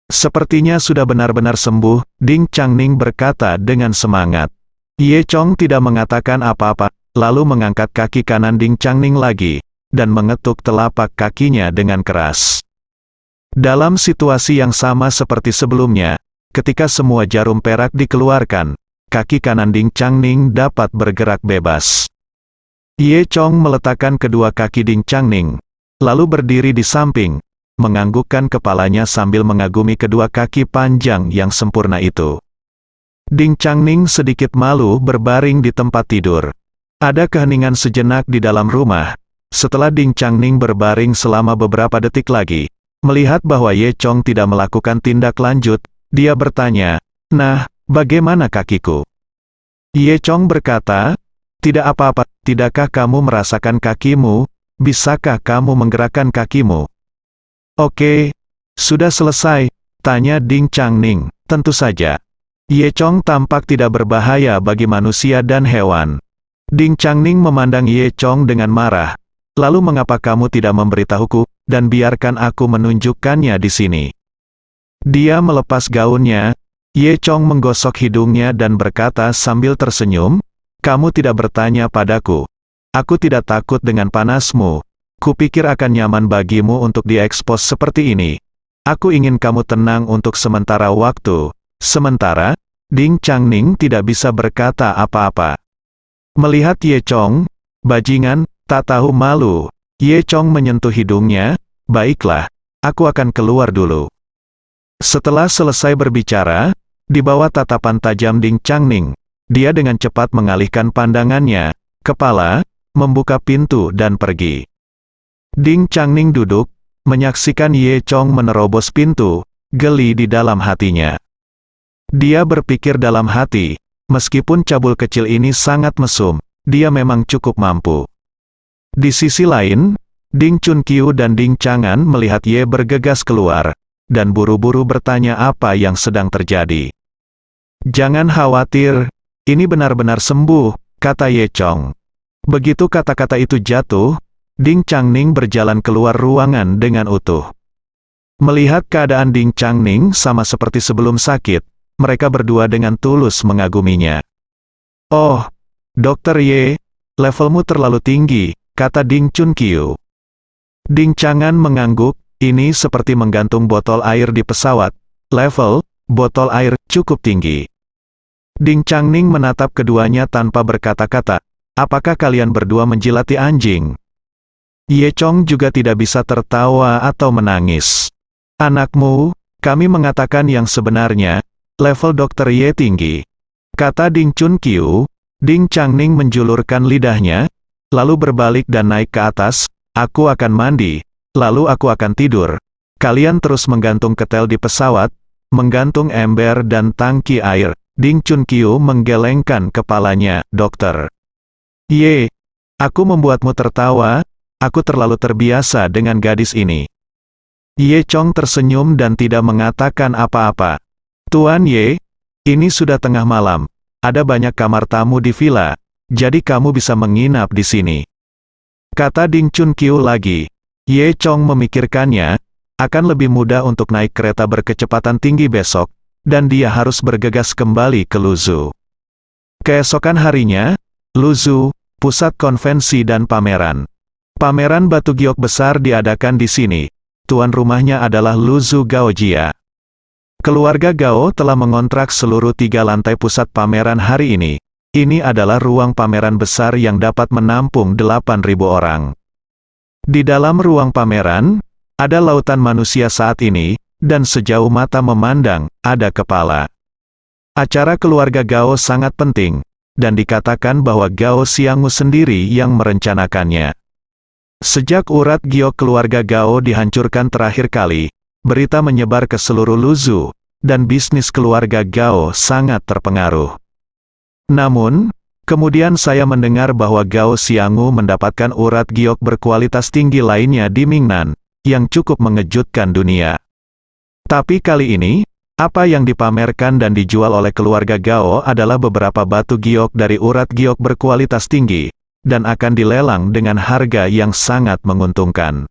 Sepertinya sudah benar-benar sembuh, Ding Changning berkata dengan semangat. Ye Chong tidak mengatakan apa-apa, lalu mengangkat kaki kanan Ding Changning lagi, dan mengetuk telapak kakinya dengan keras. Dalam situasi yang sama seperti sebelumnya, ketika semua jarum perak dikeluarkan, kaki kanan Ding Changning dapat bergerak bebas. Ye Chong meletakkan kedua kaki Ding Changning, lalu berdiri di samping, menganggukkan kepalanya sambil mengagumi kedua kaki panjang yang sempurna itu. Ding Changning sedikit malu berbaring di tempat tidur. Ada keheningan sejenak di dalam rumah. Setelah Ding Changning berbaring selama beberapa detik lagi, melihat bahwa Ye Chong tidak melakukan tindak lanjut, dia bertanya, "Nah, bagaimana kakiku?" Ye Chong berkata, "Tidak apa-apa, tidakkah kamu merasakan kakimu? Bisakah kamu menggerakkan kakimu?" "Oke, sudah selesai," tanya Ding Changning. "Tentu saja." Ye Chong tampak tidak berbahaya bagi manusia dan hewan. Ding Changning memandang Ye Chong dengan marah. "Lalu mengapa kamu tidak memberitahuku, dan biarkan aku menunjukkannya di sini?" Dia melepas gaunnya. Ye Chong menggosok hidungnya dan berkata sambil tersenyum, "Kamu tidak bertanya padaku. Aku tidak takut dengan panasmu. Kupikir akan nyaman bagimu untuk diekspos seperti ini. Aku ingin kamu tenang untuk sementara waktu." Sementara, Ding Changning tidak bisa berkata apa-apa. Melihat Ye Chong, bajingan, tak tahu malu, Ye Chong menyentuh hidungnya. "Baiklah, aku akan keluar dulu." Setelah selesai berbicara, di bawah tatapan tajam Ding Changning, dia dengan cepat mengalihkan pandangannya, kepala, membuka pintu dan pergi. Ding Changning duduk, menyaksikan Ye Chong menerobos pintu, geli di dalam hatinya. Dia berpikir dalam hati, meskipun cabul kecil ini sangat mesum, dia memang cukup mampu. Di sisi lain, Ding Chunqiu dan Ding Chang'an melihat Ye bergegas keluar, dan buru-buru bertanya apa yang sedang terjadi. "Jangan khawatir, ini benar-benar sembuh," kata Ye Chong. Begitu kata-kata itu jatuh, Ding Changning berjalan keluar ruangan dengan utuh. Melihat keadaan Ding Changning sama seperti sebelum sakit, mereka berdua dengan tulus mengaguminya. "Oh, Dr. Ye, levelmu terlalu tinggi," kata Ding Chunqiu. Ding Chang'an mengangguk, ini seperti menggantung botol air di pesawat. Level, botol air, cukup tinggi. Ding Changning menatap keduanya tanpa berkata-kata. "Apakah kalian berdua menjilati anjing?" Ye Chong juga tidak bisa tertawa atau menangis. "Anakmu, kami mengatakan yang sebenarnya, level Dr. Ye tinggi," kata Ding Chunqiu. Ding Changning menjulurkan lidahnya, lalu berbalik dan naik ke atas. "Aku akan mandi, lalu aku akan tidur. Kalian terus menggantung ketel di pesawat, menggantung ember dan tangki air." Ding Chunqiu menggelengkan kepalanya. "Dokter Ye, aku membuatmu tertawa, aku terlalu terbiasa dengan gadis ini." Ye Chong tersenyum dan tidak mengatakan apa-apa. "Tuan Ye, ini sudah tengah malam, ada banyak kamar tamu di villa, jadi kamu bisa menginap di sini," kata Ding Chunqiu lagi. Ye Chong memikirkannya, akan lebih mudah untuk naik kereta berkecepatan tinggi besok, dan dia harus bergegas kembali ke Luzhu. Keesokan harinya, Luzhu, pusat konvensi dan pameran. Pameran batu giok besar diadakan di sini. Tuan rumahnya adalah Luzhu Gaojia. Keluarga Gao telah mengontrak seluruh 3 lantai pusat pameran hari ini. Ini adalah ruang pameran besar yang dapat menampung 8.000 orang. Di dalam ruang pameran, ada lautan manusia saat ini, dan sejauh mata memandang, ada kepala. Acara keluarga Gao sangat penting, dan dikatakan bahwa Gao Xianggu sendiri yang merencanakannya. Sejak urat giok keluarga Gao dihancurkan terakhir kali, berita menyebar ke seluruh Luzhu, dan bisnis keluarga Gao sangat terpengaruh. Namun, kemudian saya mendengar bahwa Gao Xianggu mendapatkan urat giok berkualitas tinggi lainnya di Mingnan, yang cukup mengejutkan dunia. Tapi kali ini, apa yang dipamerkan dan dijual oleh keluarga Gao adalah beberapa batu giok dari urat giok berkualitas tinggi, dan akan dilelang dengan harga yang sangat menguntungkan.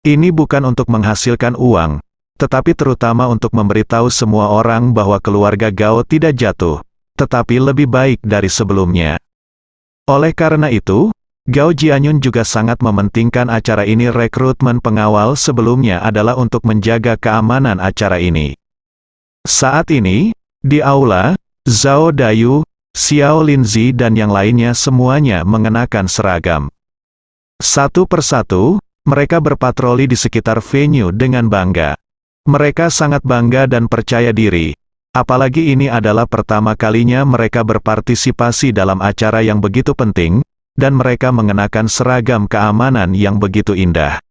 Ini bukan untuk menghasilkan uang, tetapi terutama untuk memberitahu semua orang bahwa keluarga Gao tidak jatuh, tetapi lebih baik dari sebelumnya. Oleh karena itu, Gao Jianyun juga sangat mementingkan acara ini. Rekrutmen pengawal sebelumnya adalah untuk menjaga keamanan acara ini. Saat ini, di aula, Zhao Dayu, Xiao Linzi dan yang lainnya semuanya mengenakan seragam. Satu persatu, mereka berpatroli di sekitar venue dengan bangga. Mereka sangat bangga dan percaya diri, apalagi ini adalah pertama kalinya mereka berpartisipasi dalam acara yang begitu penting, dan mereka mengenakan seragam keamanan yang begitu indah.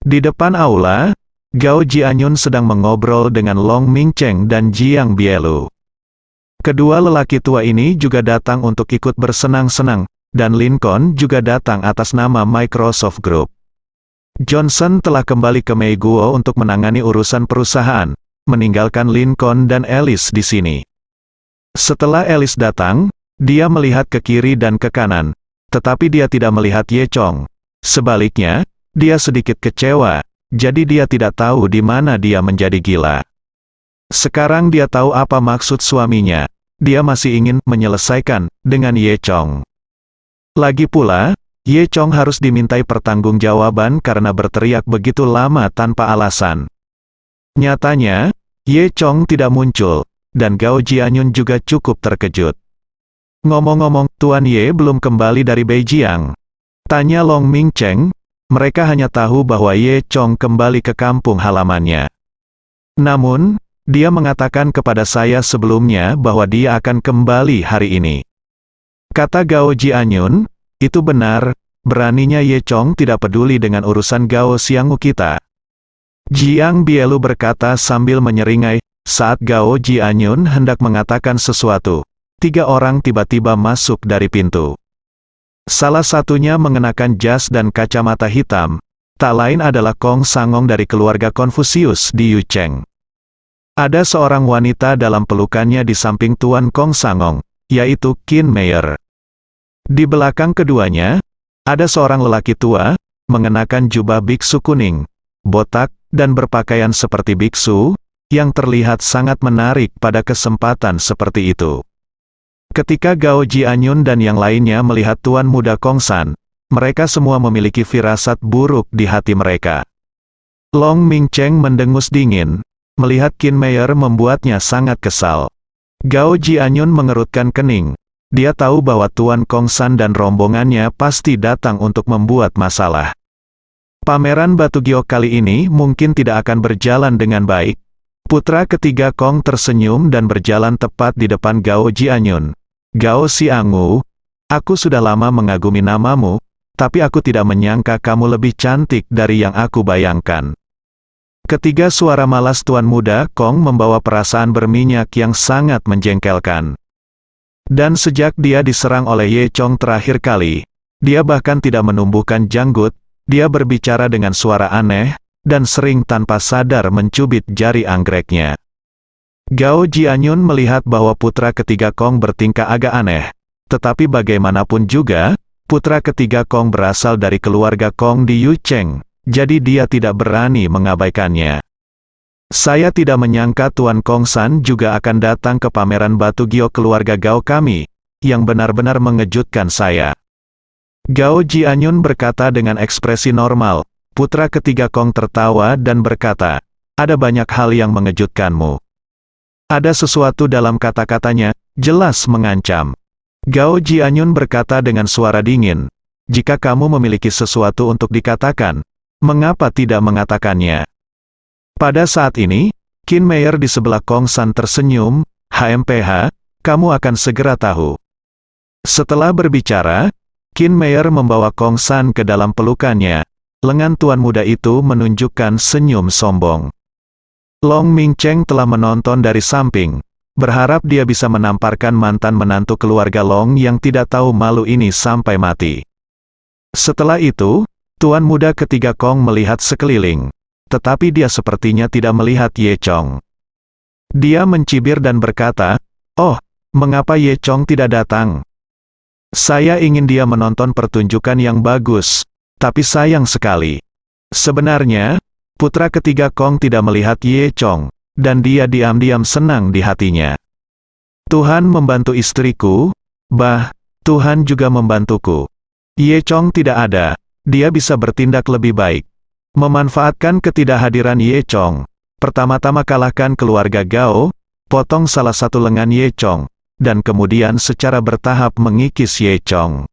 Di depan aula, Gao Jianyun sedang mengobrol dengan Long Mingcheng dan Jiang Bielu. Kedua lelaki tua ini juga datang untuk ikut bersenang-senang, dan Lincoln juga datang atas nama Microsoft Group. Johnson telah kembali ke Meiguo untuk menangani urusan perusahaan, meninggalkan Lincoln dan Alice di sini. Setelah Alice datang, dia melihat ke kiri dan ke kanan, tetapi dia tidak melihat Ye Chong. Sebaliknya, dia sedikit kecewa, jadi dia tidak tahu di mana dia menjadi gila. Sekarang dia tahu apa maksud suaminya. Dia masih ingin menyelesaikan dengan Ye Chong. Lagi pula, Ye Chong harus dimintai pertanggungjawaban karena berteriak begitu lama tanpa alasan. Nyatanya, Ye Chong tidak muncul, dan Gao Jianyun juga cukup terkejut. Ngomong-ngomong, Tuan Ye belum kembali dari Beijing? Tanya Long Mingcheng. Mereka hanya tahu bahwa Ye Chong kembali ke kampung halamannya. Namun, dia mengatakan kepada saya sebelumnya bahwa dia akan kembali hari ini. Kata Gao Jianyun, itu benar, beraninya Ye Chong tidak peduli dengan urusan Gao Xianggu kita. Jiang Bielu berkata sambil menyeringai. Saat Gao Jianyun hendak mengatakan sesuatu, 3 orang tiba-tiba masuk dari pintu. Salah satunya mengenakan jas dan kacamata hitam, tak lain adalah Kong Sangong dari keluarga Konfusius di Yucheng. Ada seorang wanita dalam pelukannya di samping Tuan Kong Sangong, yaitu Qin Meier. Di belakang keduanya, ada seorang lelaki tua, mengenakan jubah biksu kuning, botak, dan berpakaian seperti biksu, yang terlihat sangat menarik pada kesempatan seperti itu. Ketika Gao Jianyun dan yang lainnya melihat Tuan Muda Kong San, mereka semua memiliki firasat buruk di hati mereka. Long Mingcheng mendengus dingin. Melihat Qin Meier membuatnya sangat kesal. Gao Jianyun mengerutkan kening. Dia tahu bahwa Tuan Kong San dan rombongannya pasti datang untuk membuat masalah. Pameran batu giok kali ini mungkin tidak akan berjalan dengan baik. Putra ketiga Kong tersenyum dan berjalan tepat di depan Gao Jianyun. Gao Xianggu, aku sudah lama mengagumi namamu, tapi aku tidak menyangka kamu lebih cantik dari yang aku bayangkan. Ketiga suara malas Tuan Muda Kong membawa perasaan berminyak yang sangat menjengkelkan. Dan sejak dia diserang oleh Ye Chong terakhir kali, dia bahkan tidak menumbuhkan janggut, dia berbicara dengan suara aneh, dan sering tanpa sadar mencubit jari anggreknya. Gao Jianyun melihat bahwa putra ketiga Kong bertingkah agak aneh, tetapi bagaimanapun juga, putra ketiga Kong berasal dari keluarga Kong di Yucheng. Jadi dia tidak berani mengabaikannya. Saya tidak menyangka Tuan Kong San juga akan datang ke pameran batu giok keluarga Gao kami, yang benar-benar mengejutkan saya. Gao Jianyun berkata dengan ekspresi normal. Putra ketiga Kong tertawa dan berkata, ada banyak hal yang mengejutkanmu. Ada sesuatu dalam kata-katanya, jelas mengancam. Gao Jianyun berkata dengan suara dingin, jika kamu memiliki sesuatu untuk dikatakan, mengapa tidak mengatakannya? Pada saat ini, Qin Meier di sebelah Kong San tersenyum, HMPH, kamu akan segera tahu. Setelah berbicara, Qin Meier membawa Kong San ke dalam pelukannya. Lengan tuan muda itu menunjukkan senyum sombong. Long Mingcheng telah menonton dari samping, berharap dia bisa menamparkan mantan menantu keluarga Long yang tidak tahu malu ini sampai mati. Setelah itu, tuan muda ketiga Kong melihat sekeliling, tetapi dia sepertinya tidak melihat Ye Chong. Dia mencibir dan berkata, oh, mengapa Ye Chong tidak datang? Saya ingin dia menonton pertunjukan yang bagus, tapi sayang sekali. Sebenarnya, putra ketiga Kong tidak melihat Ye Chong, dan dia diam-diam senang di hatinya. Tuhan membantu istriku, Tuhan juga membantuku. Ye Chong tidak ada, dia bisa bertindak lebih baik. Memanfaatkan ketidakhadiran Ye Chong, pertama-tama kalahkan keluarga Gao, potong salah satu lengan Ye Chong, dan kemudian secara bertahap mengikis Ye Chong.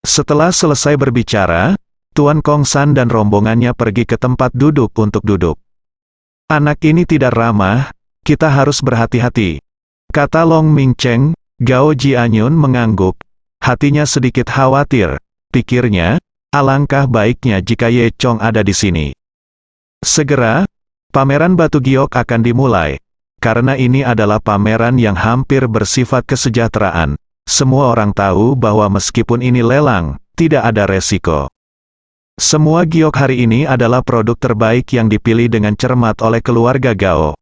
Setelah selesai berbicara, Tuan Kong San dan rombongannya pergi ke tempat duduk untuk duduk. Anak ini tidak ramah, kita harus berhati-hati, kata Long Mingcheng. Gao Jianyun mengangguk, hatinya sedikit khawatir, pikirnya, alangkah baiknya jika Ye Chong ada di sini. Segera, pameran batu giok akan dimulai, karena ini adalah pameran yang hampir bersifat kesejahteraan. Semua orang tahu bahwa meskipun ini lelang, tidak ada resiko. Semua giok hari ini adalah produk terbaik yang dipilih dengan cermat oleh keluarga Gao.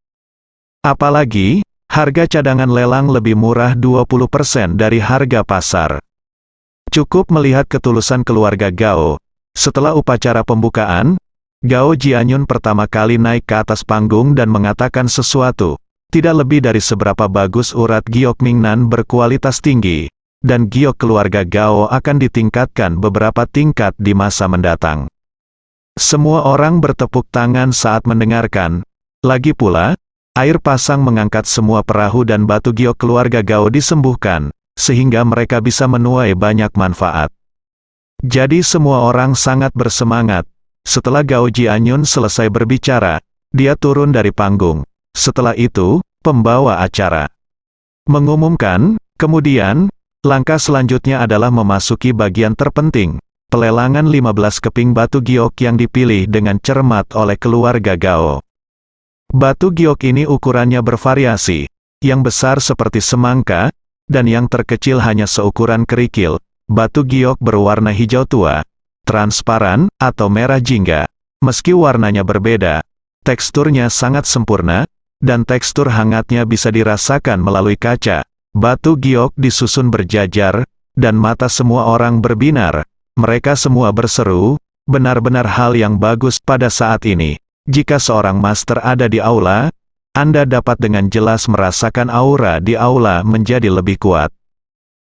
Apalagi, harga cadangan lelang lebih murah 20% dari harga pasar. Cukup melihat ketulusan keluarga Gao. Setelah upacara pembukaan, Gao Jianyun pertama kali naik ke atas panggung dan mengatakan sesuatu. Tidak lebih dari seberapa bagus urat giok Mingnan berkualitas tinggi, dan giok keluarga Gao akan ditingkatkan beberapa tingkat di masa mendatang. Semua orang bertepuk tangan saat mendengarkan. Lagi pula, air pasang mengangkat semua perahu dan batu giok keluarga Gao disembuhkan, sehingga mereka bisa menuai banyak manfaat. Jadi semua orang sangat bersemangat. Setelah Gao Jianyun selesai berbicara, dia turun dari panggung. Setelah itu, pembawa acara mengumumkan, kemudian, langkah selanjutnya adalah memasuki bagian terpenting, pelelangan 15 keping batu giok yang dipilih dengan cermat oleh keluarga Gao. Batu giok ini ukurannya bervariasi, yang besar seperti semangka, dan yang terkecil hanya seukuran kerikil. Batu giok berwarna hijau tua, transparan, atau merah jingga. Meski warnanya berbeda, teksturnya sangat sempurna, dan tekstur hangatnya bisa dirasakan melalui kaca. Batu giok disusun berjajar, dan mata semua orang berbinar. Mereka semua berseru, benar-benar hal yang bagus pada saat ini. Jika seorang master ada di aula, Anda dapat dengan jelas merasakan aura di aula menjadi lebih kuat.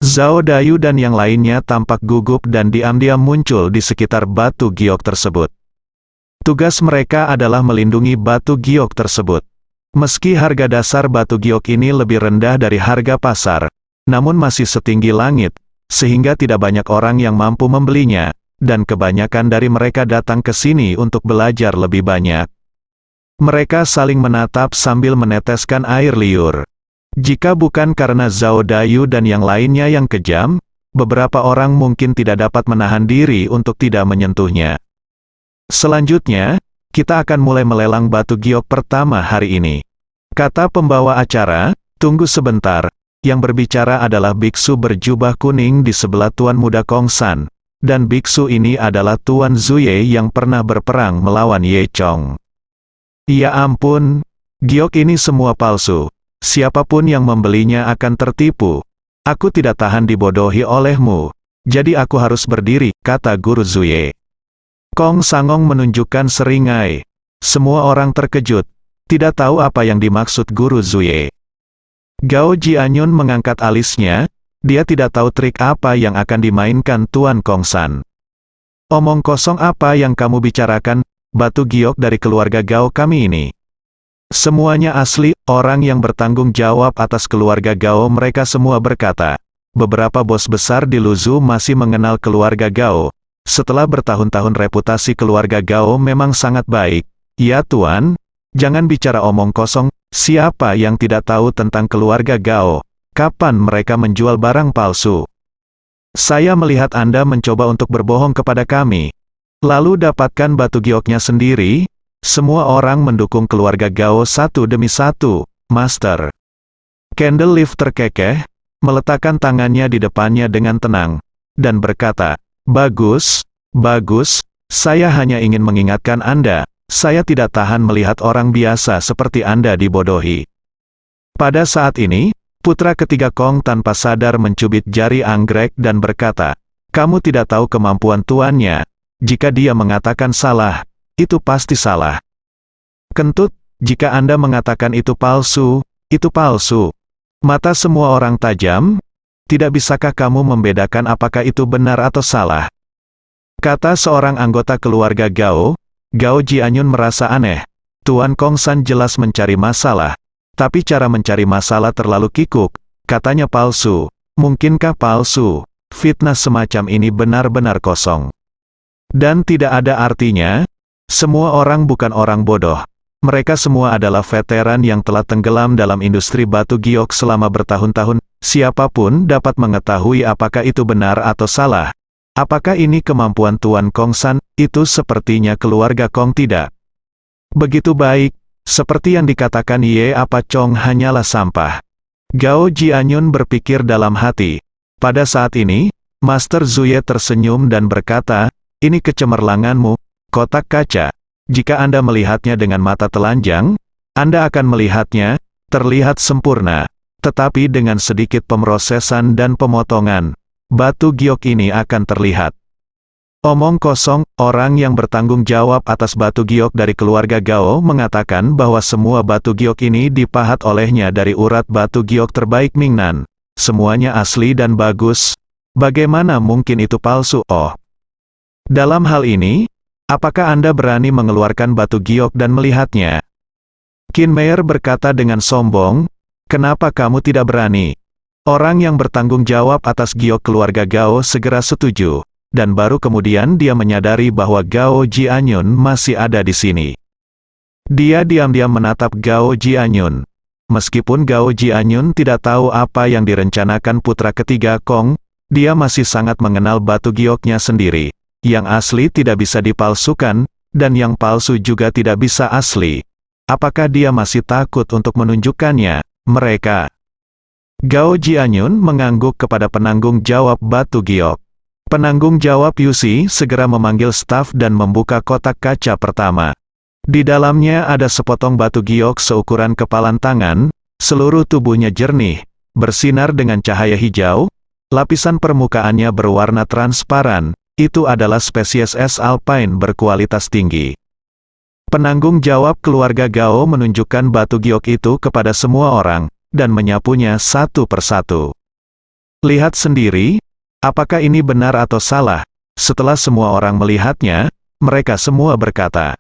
Zhao Dayu dan yang lainnya tampak gugup dan diam-diam muncul di sekitar batu giok tersebut. Tugas mereka adalah melindungi batu giok tersebut. Meski harga dasar batu giok ini lebih rendah dari harga pasar, namun masih setinggi langit, sehingga tidak banyak orang yang mampu membelinya, dan kebanyakan dari mereka datang ke sini untuk belajar lebih banyak. Mereka saling menatap sambil meneteskan air liur. Jika bukan karena Zhao Dayu dan yang lainnya yang kejam, beberapa orang mungkin tidak dapat menahan diri untuk tidak menyentuhnya. Selanjutnya, kita akan mulai melelang batu giok pertama hari ini. Kata pembawa acara, tunggu sebentar, yang berbicara adalah biksu berjubah kuning di sebelah Tuan Muda Kong San, dan biksu ini adalah Tuan Zuye yang pernah berperang melawan Ye Chong. Ya ampun, giok ini semua palsu. Siapapun yang membelinya akan tertipu. Aku tidak tahan dibodohi olehmu, jadi aku harus berdiri, kata Guru Zuye. Kong Sangong menunjukkan seringai. Semua orang terkejut, tidak tahu apa yang dimaksud Guru Zuye. Gao Jianyun mengangkat alisnya, dia tidak tahu trik apa yang akan dimainkan Tuan Kong San. Omong kosong apa yang kamu bicarakan, batu giok dari keluarga Gao kami ini. Semuanya asli, orang yang bertanggung jawab atas keluarga Gao mereka semua berkata. Beberapa bos besar di Luzhu masih mengenal keluarga Gao. Setelah bertahun-tahun reputasi keluarga Gao memang sangat baik. Ya Tuan, jangan bicara omong kosong, siapa yang tidak tahu tentang keluarga Gao? Kapan mereka menjual barang palsu? Saya melihat Anda mencoba untuk berbohong kepada kami. Lalu dapatkan batu gioknya sendiri. Semua orang mendukung keluarga Gao satu demi satu, Master. Candleleaf terkekeh, meletakkan tangannya di depannya dengan tenang, dan berkata, bagus, bagus, saya hanya ingin mengingatkan Anda, saya tidak tahan melihat orang biasa seperti Anda dibodohi. Pada saat ini, putra ketiga Kong tanpa sadar mencubit jari anggrek dan berkata, kamu tidak tahu kemampuan tuannya, jika dia mengatakan salah, itu pasti salah. Kentut, jika Anda mengatakan itu palsu, itu palsu. Mata semua orang tajam, tidak bisakah kamu membedakan apakah itu benar atau salah? Kata seorang anggota keluarga Gao, Gao Jianyun merasa aneh. Tuan Kong San jelas mencari masalah. Tapi cara mencari masalah terlalu kikuk, katanya palsu. Mungkinkah palsu? Fitnah semacam ini benar-benar kosong. Dan tidak ada artinya. Semua orang bukan orang bodoh. Mereka semua adalah veteran yang telah tenggelam dalam industri batu giok selama bertahun-tahun. Siapapun dapat mengetahui apakah itu benar atau salah. Apakah ini kemampuan Tuan Kong San? Itu sepertinya keluarga Kong tidak. Begitu baik. Seperti yang dikatakan Ye Apa Chong hanyalah sampah. Gao Jianyun berpikir dalam hati. Pada saat ini, Master Zuye tersenyum dan berkata, ini kecemerlanganmu, kotak kaca. Jika Anda melihatnya dengan mata telanjang, Anda akan melihatnya, terlihat sempurna. Tetapi dengan sedikit pemrosesan dan pemotongan, batu giok ini akan terlihat. Omong kosong, orang yang bertanggung jawab atas batu giok dari keluarga Gao mengatakan bahwa semua batu giok ini dipahat olehnya dari urat batu giok terbaik Mingnan. Semuanya asli dan bagus. Bagaimana mungkin itu palsu? Oh. Dalam hal ini, apakah Anda berani mengeluarkan batu giok dan melihatnya? Qin Meier berkata dengan sombong, kenapa kamu tidak berani? Orang yang bertanggung jawab atas giok keluarga Gao segera setuju. Dan baru kemudian dia menyadari bahwa Gao Jianyun masih ada di sini. Dia diam-diam menatap Gao Jianyun. Meskipun Gao Jianyun tidak tahu apa yang direncanakan putra ketiga Kong, dia masih sangat mengenal batu gioknya sendiri. Yang asli tidak bisa dipalsukan, dan yang palsu juga tidak bisa asli. Apakah dia masih takut untuk menunjukkannya? Mereka. Gao Jianyun mengangguk kepada penanggung jawab batu giok. Penanggung jawab Yusi segera memanggil staf dan membuka kotak kaca pertama. Di dalamnya ada sepotong batu giok seukuran kepalan tangan, seluruh tubuhnya jernih, bersinar dengan cahaya hijau, lapisan permukaannya berwarna transparan, itu adalah spesies es alpine berkualitas tinggi. Penanggung jawab keluarga Gao menunjukkan batu giok itu kepada semua orang, dan menyapunya satu persatu. Lihat sendiri. Apakah ini benar atau salah? Setelah semua orang melihatnya, mereka semua berkata,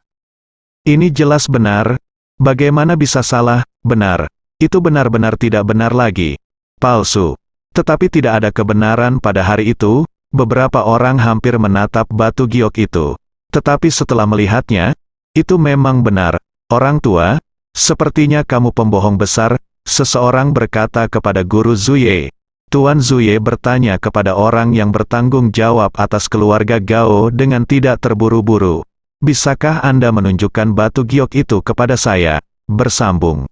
ini jelas benar. Bagaimana bisa salah? Benar. Itu benar-benar tidak benar lagi. Palsu. Tetapi tidak ada kebenaran pada hari itu. Beberapa orang hampir menatap batu giok itu. Tetapi setelah melihatnya, itu memang benar. Orang tua, sepertinya kamu pembohong besar, seseorang berkata kepada guru Zuye. Tuan Zuye bertanya kepada orang yang bertanggung jawab atas keluarga Gao dengan tidak terburu-buru. Bisakah Anda menunjukkan batu giok itu kepada saya? Bersambung.